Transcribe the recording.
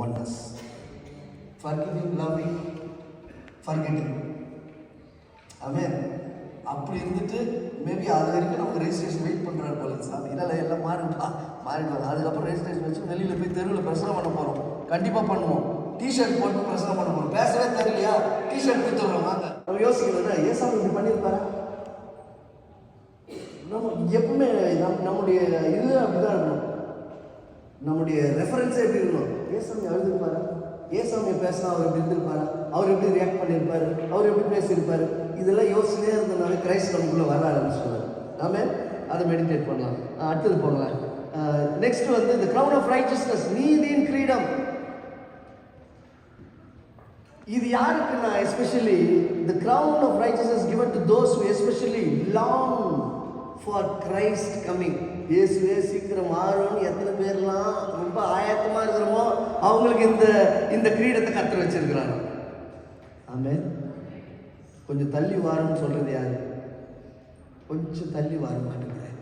oneness. Forgiving, loving, forgetting. Amen. அப்படி இருந்துட்டு maybe அது வரைக்கும் நமக்கு ரெஜிஸ்ட்ரேஷன் வெயிட் பண்ணுறாரு போல சாமி. இல்லை எல்லாம் மாறிடுவாங்க. அதுக்கப்புறம் ரெஜிஸ்ட்ரேஷன் வச்சு வெளியில் போய் தெருவில் பிரசனம் பண்ண போகிறோம். கண்டிப்பாக பண்ணுவோம். டிஷர்ட் போட்டு பிரசனம் பண்ண போகிறோம். பேசவே தெரியலையா? டிஷர்ட் கொடுத்துருவோம். வாங்க நம்ம யோசிக்கிறதா ஏசாமி இப்படி பண்ணியிருப்பாரா? நம்ம எப்பவுமே நம்முடைய இது அப்படிதான் இருக்கணும். நம்முடைய ரெஃபரன்ஸே எப்படி இருக்கணும்? ஏசாமி அழுதுருப்பாரா? ஏசாமி பேசினா அவர் எப்படி இருந்திருப்பாரா? அவர் எப்படி ரியாக்ட் பண்ணியிருப்பாரு? அவர் எப்படி பேசியிருப்பாரு? இதெல்லாம் யோசனையே இருந்ததுனால கிரைஸ்ட் நமக்குள்ளே வர ஆரம்பிச்சுருவார். நாம அதை மெடிடேட் பண்ணலாம். அடுத்தது போகலாம். நெக்ஸ்ட் வந்து இந்த கிரவுன் ஆஃப் ரைச்சஸ்னஸ், நீதியின் கிரீடம். இது யாருக்குன்னா especially the crown of righteousness given to those who especially long for Christ coming. இயேசுவே சீக்கிரம் மாறும்னு எத்தனை பேர்லாம் ரொம்ப ஆயத்தமாக இருக்கிறோமோ அவங்களுக்கு இந்த கிரீடத்தை கற்று வச்சிருக்கிறாங்க. ஆமென். கொஞ்சம் தள்ளி வாருன்னு சொல்றது யாரு? கொஞ்சம் தள்ளி வார மாட்டேங்கிறேன்.